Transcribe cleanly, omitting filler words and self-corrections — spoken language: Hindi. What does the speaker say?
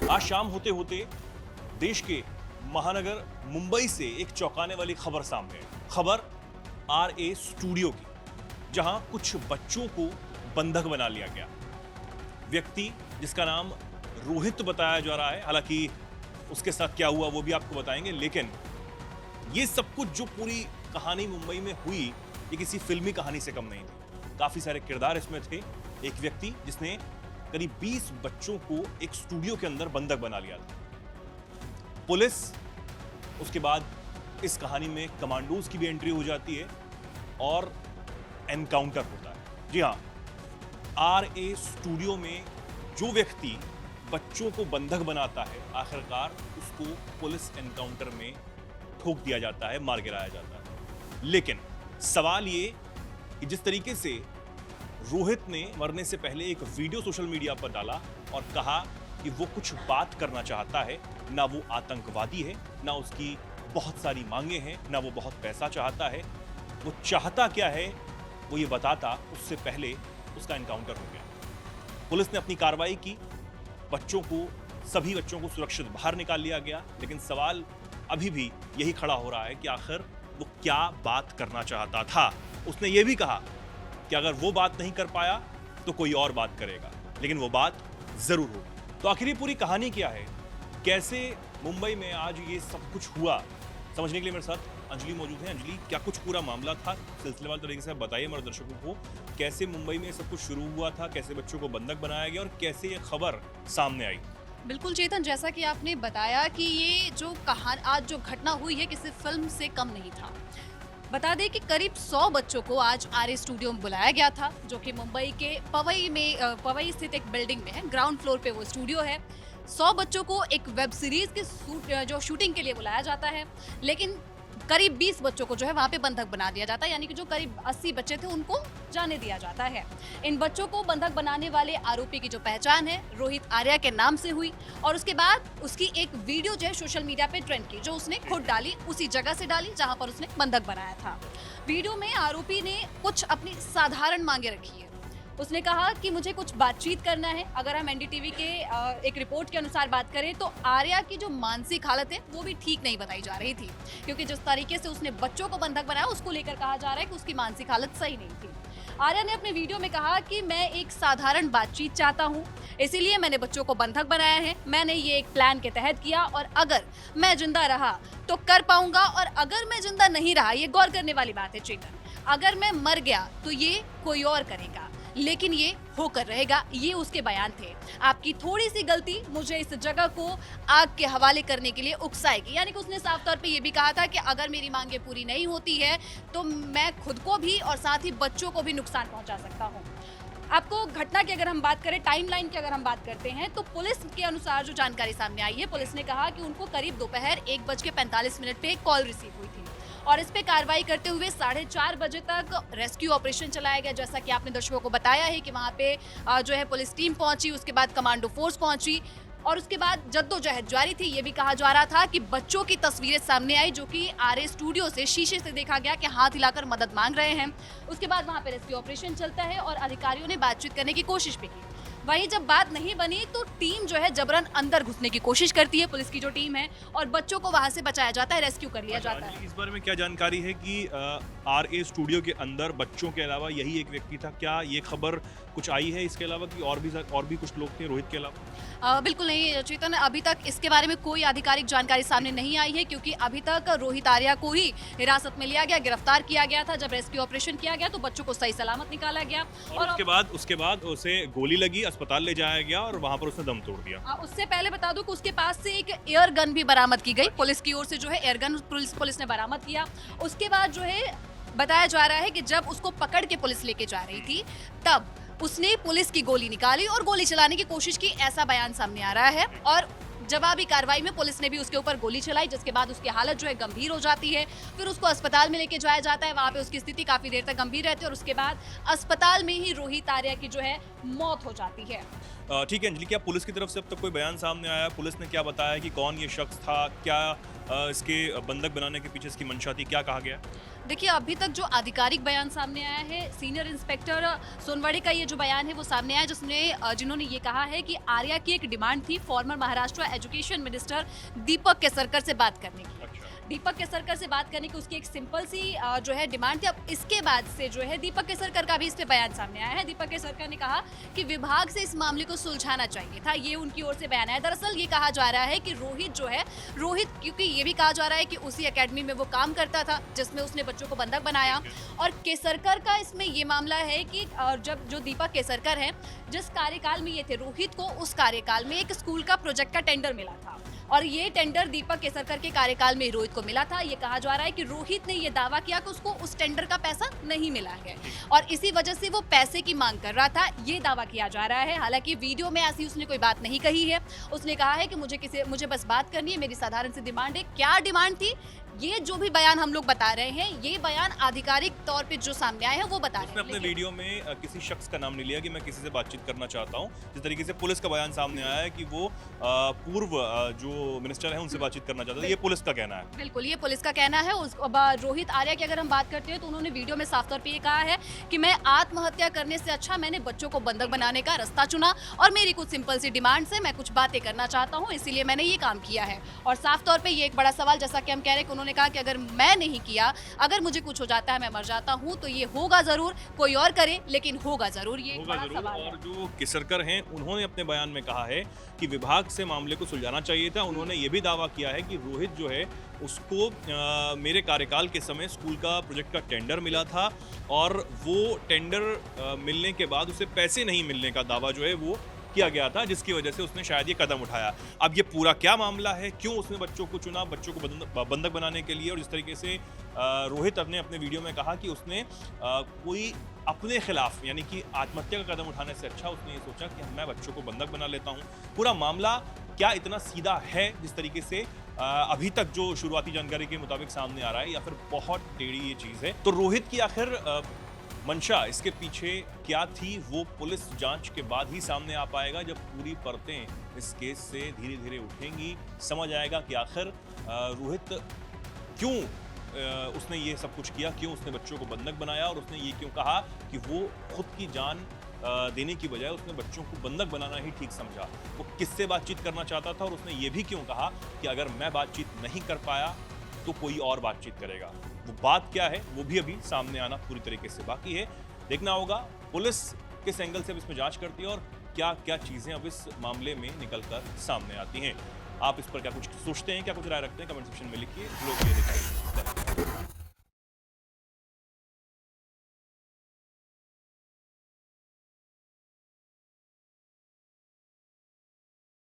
आज शाम होते होते देश के महानगर मुंबई से एक चौंकाने वाली खबर सामने आई। खबर आरए स्टूडियो की, जहां कुछ बच्चों को बंधक बना लिया गया। व्यक्ति जिसका नाम रोहित बताया जा रहा है, हालांकि उसके साथ क्या हुआ वो भी आपको बताएंगे, लेकिन ये सब कुछ जो पूरी कहानी मुंबई में हुई ये किसी फिल्मी कहानी से कम नहीं थी। काफी सारे किरदार इसमें थे। एक व्यक्ति जिसने करीब 20 बच्चों को एक स्टूडियो के अंदर बंधक बना लिया था। पुलिस, उसके बाद इस कहानी में कमांडोज की भी एंट्री हो जाती है और एनकाउंटर होता है। जी हाँ, आरए स्टूडियो में जो व्यक्ति बच्चों को बंधक बनाता है, आखिरकार उसको पुलिस एनकाउंटर में ठोक दिया जाता है, मार गिराया जाता है। लेकिन सवाल ये कि जिस तरीके से रोहित ने मरने से पहले एक वीडियो सोशल मीडिया पर डाला और कहा कि वो कुछ बात करना चाहता है, ना वो आतंकवादी है, ना उसकी बहुत सारी मांगे हैं, ना वो बहुत पैसा चाहता है, वो चाहता क्या है वो ये बताता, उससे पहले उसका एनकाउंटर हो गया। पुलिस ने अपनी कार्रवाई की, सभी बच्चों को सुरक्षित बाहर निकाल लिया गया। लेकिन सवाल अभी भी यही खड़ा हो रहा है कि आखिर वो क्या बात करना चाहता था। उसने ये भी कहा कि अगर वो बात नहीं कर पाया तो कोई और बात करेगा, लेकिन वो बात जरूर होगी। तो आखिर ये पूरी कहानी क्या है, कैसे मुंबई में आज ये सब कुछ हुआ, समझने के लिए मेरे साथ अंजलि मौजूद है। अंजलि, क्या कुछ पूरा मामला था, सिलसिलेवार तरीके से बताइए हमारे दर्शकों को, कैसे मुंबई में सब कुछ शुरू हुआ था, कैसे बच्चों को बंधक बनाया गया और कैसे ये खबर सामने आई। बिल्कुल चेतन, जैसा कि आपने बताया कि ये जो कहानी आज जो घटना हुई है किसी फिल्म से कम नहीं था। बता दें कि करीब 100 बच्चों को आज आरए स्टूडियो में बुलाया गया था, जो कि मुंबई के पवई स्थित एक बिल्डिंग में है। ग्राउंड फ्लोर पे वो स्टूडियो है। 100 बच्चों को एक वेब सीरीज के जो शूटिंग के लिए बुलाया जाता है, लेकिन करीब 20 बच्चों को जो है वहाँ पे बंधक बना दिया जाता है, यानी कि जो करीब 80 बच्चे थे उनको जाने दिया जाता है। इन बच्चों को बंधक बनाने वाले आरोपी की जो पहचान है रोहित आर्या के नाम से हुई और उसके बाद उसकी एक वीडियो जो है सोशल मीडिया पे ट्रेंड की, जो उसने खुद डाली, उसी जगह से डाली जहाँ पर उसने बंधक बनाया था। वीडियो में आरोपी ने कुछ अपनी साधारण मांगे रखी है। उसने कहा कि मुझे कुछ बातचीत करना है। अगर हम एनडीटीवी के एक रिपोर्ट के अनुसार बात करें तो आर्या की जो मानसिक हालत है वो भी ठीक नहीं बताई जा रही थी, क्योंकि जिस तरीके से उसने बच्चों को बंधक बनाया उसको लेकर कहा जा रहा है कि उसकी मानसिक हालत सही नहीं थी। आर्या ने अपने वीडियो में कहा कि मैं एक साधारण बातचीत चाहता हूँ, इसीलिए मैंने बच्चों को बंधक बनाया है। मैंने ये एक प्लान के तहत किया और अगर मैं जिंदा रहा तो कर पाऊंगा, और अगर मैं जिंदा नहीं रहा, ये गौर करने वाली बात है चेतन, अगर मैं मर गया तो ये कोई और करेगा, लेकिन ये होकर रहेगा। ये उसके बयान थे। आपकी थोड़ी सी गलती मुझे इस जगह को आग के हवाले करने के लिए उकसाएगी, यानी कि उसने साफ तौर पे ये भी कहा था कि अगर मेरी मांगे पूरी नहीं होती है तो मैं खुद को भी और साथ ही बच्चों को भी नुकसान पहुंचा सकता हूं। आपको घटना की अगर हम बात करें, टाइमलाइन की अगर हम बात करते हैं, तो पुलिस के अनुसार जो जानकारी सामने आई है, पुलिस ने कहा कि उनको करीब दोपहर 1:45 पे एक कॉल रिसीव हुई थी और इस पे कार्रवाई करते हुए 4:30 बजे तक रेस्क्यू ऑपरेशन चलाया गया। जैसा कि आपने दर्शकों को बताया है कि वहाँ पे जो है पुलिस टीम पहुंची, उसके बाद कमांडो फोर्स पहुंची और उसके बाद जद्दोजहद जारी थी। ये भी कहा जा रहा था कि बच्चों की तस्वीरें सामने आई, जो कि आरए स्टूडियो से शीशे से देखा गया कि हाथ हिलाकर मदद मांग रहे हैं। उसके बाद वहाँ पे रेस्क्यू ऑपरेशन चलता है और अधिकारियों ने बातचीत करने की कोशिश भी की। वहीं जब बात नहीं बनी तो टीम जो है जबरन अंदर घुसने की कोशिश करती है, पुलिस की जो टीम है, और बच्चों को वहां से बचाया जाता है, रेस्क्यू कर लिया जाता है। इस बारे में क्या जानकारी है कि आरए स्टूडियो के अंदर बच्चों के अलावा यही एक व्यक्ति था? क्या ये खबर कुछ आई है इसके अलावा कि और भी कुछ लोग थे रोहित के अलावा? बिल्कुल नहीं चेतन, अभी तक इसके बारे में कोई आधिकारिक जानकारी सामने नहीं आई है, क्योंकि अभी तक रोहित आर्या को ही हिरासत में लिया गया, गिरफ्तार किया गया था। जब रेस्क्यू ऑपरेशन किया गया तो बच्चों को सही सलामत निकाला गया और उसके बाद उसे गोली लगी, अस्पताल ले जाया गया और वहां पर उसने दम तोड़ दिया। उससे पहले बता दूं कि उसके पास से एक एयर गन भी बरामद की गई, पुलिस की ओर से जो है एयर गन पुलिस ने बरामद किया। उसके बाद जो है बताया जा रहा है कि जब उसको पकड़ के पुलिस लेके जा रही थी तब उसने पुलिस की गोली निकाली और गोली चलाने की कोशिश की, ऐसा बयान सामने आ रहा है। और जवाबी कार्रवाई में पुलिस ने भी उसके ऊपर गोली चलाई, जिसके बाद उसकी हालत जो है गंभीर हो जाती है। फिर उसको अस्पताल में लेके जाया जाता है, वहां पे उसकी स्थिति काफी देर तक गंभीर रहती है और उसके बाद अस्पताल में ही रोहित आर्या की जो है मौत हो जाती है। ठीक है अंजलि, क्या पुलिस की तरफ से अब तक कोई बयान सामने आया? पुलिस ने क्या बताया कि कौन ये शख्स था, क्या इसके बंधक बनाने के पीछे इसकी मंशा थी, क्या कहा गया? देखिए, अभी तक जो आधिकारिक बयान सामने आया है, सीनियर इंस्पेक्टर सोनवाड़े का ये जो बयान है वो सामने आया, जिन्होंने ये कहा है कि आर्या की एक डिमांड थी farmer Maharashtra education minister Deepak Kesarkar से बात करने की। अच्छा। दीपक केसरकर से बात करने की उसकी एक सिंपल सी जो है डिमांड थी। अब इसके बाद से जो है दीपक केसरकर का भी इस पे बयान सामने आया है। दीपक केसरकर ने कहा कि विभाग से इस मामले को सुलझाना चाहिए था, ये उनकी ओर से बयान है। दरअसल ये कहा जा रहा है कि रोहित क्योंकि ये भी कहा जा रहा है कि उसी एकेडमी में वो काम करता था जिसमें उसने बच्चों को बंधक बनाया, और केसरकर का इसमें ये मामला है कि जब जो दीपक केसरकर हैं, जिस कार्यकाल में ये थे रोहित को, उस कार्यकाल में एक स्कूल का प्रोजेक्ट का टेंडर मिला था, और ये टेंडर दीपक केसरकर के कार्यकाल में रोहित को मिला था। ये कहा जा रहा है कि रोहित ने ये दावा किया कि उसको उस टेंडर का पैसा नहीं मिला है, और इसी वजह से वो पैसे की मांग कर रहा था, ये दावा किया जा रहा है। हालांकि वीडियो में ऐसी उसने कोई बात नहीं कही है। उसने कहा है कि मुझे बस बात करनी है, मेरी साधारण सी डिमांड है। क्या डिमांड थी, ये जो भी बयान हम लोग बता रहे हैं, ये बयान आधिकारिक तौर पे जो सामने आए हैं वो बता रहे उसने हैं। अपने वीडियो में किसी शख्स का नाम नहीं लिया कि मैं किसी से बातचीत करना चाहता हूं। जिस तरीके से पुलिस का बयान सामने आया है कि वो पूर्व जो मिनिस्टर हैं उनसे बातचीत करना चाहता है, ये पुलिस का कहना है। बिल्कुल, ये पुलिस का कहना है। रोहित आर्या की अगर हम बात करते हैं तो उन्होंने वीडियो में साफ तौर पे ये कहा है कि मैं आत्महत्या करने से अच्छा मैंने बच्चों को बंधक बनाने का रास्ता चुना, और मेरी कुछ सिंपल सी डिमांड से मैं कुछ बातें करना चाहता हूँ, इसीलिए मैंने ये काम किया है। और साफ तौर पे ये एक बड़ा सवाल, जैसा कि हम कह रहे हैं कि उन्होंने कहा कि अगर मैं नहीं किया, अगर मुझे कुछ हो जाता है, मैं मर जाता हूँ, तो ये होगा जरूर, कोई और करे लेकिन होगा जरूर, ये एक बड़ा सवाल है। और जो केसरकर हैं उन्होंने अपने बयान में कहा है कि विभाग से मामले को सुलझाना चाहिए था। उन्होंने ये भी दावा किया है कि रोहित जो है उसको मेरे कार्यकाल के समय स्कूल का प्रोजेक्ट का टेंडर मिला था, और वो टेंडर मिलने के बाद उसे पैसे नहीं मिलने का दावा जो है वो किया गया था, जिसकी वजह से उसने शायद ये कदम उठाया। अब ये पूरा क्या मामला है, क्यों उसने बच्चों को चुना बच्चों को बंधक बनाने के लिए, और जिस तरीके से रोहित ने अपने वीडियो में कहा कि उसने कोई अपने खिलाफ यानी कि आत्महत्या का कदम उठाने से अच्छा उसने ये सोचा कि मैं बच्चों को बंधक बना लेता हूँ। पूरा मामला क्या इतना सीधा है जिस तरीके से अभी तक जो शुरुआती जानकारी के मुताबिक सामने आ रहा है, या फिर बहुत टेढ़ी ये चीज़ है? तो रोहित की आखिर मंशा, इसके पीछे क्या थी, वो पुलिस जांच के बाद ही सामने आ पाएगा। जब पूरी परतें इस केस से धीरे धीरे उठेंगी, समझ आएगा कि आखिर रोहित क्यों उसने ये सब कुछ किया, क्यों उसने बच्चों को बंधक बनाया, और उसने ये क्यों कहा कि वो खुद की जान देने की बजाय उसने बच्चों को बंधक बनाना ही ठीक समझा। वो किससे बातचीत करना चाहता था, और उसने ये भी क्यों कहा कि अगर मैं बातचीत नहीं कर पाया तो कोई और बातचीत करेगा। वो बात क्या है वो भी अभी सामने आना पूरी तरीके से बाकी है। देखना होगा पुलिस किस एंगल से अब इसमें जांच करती है, और क्या क्या चीज़ें अब इस मामले में निकलकर सामने आती हैं। आप इस पर क्या कुछ सोचते हैं, क्या कुछ राय रखते हैं, कमेंट सेक्शन में लिखिए। लोग ये दिखाइए।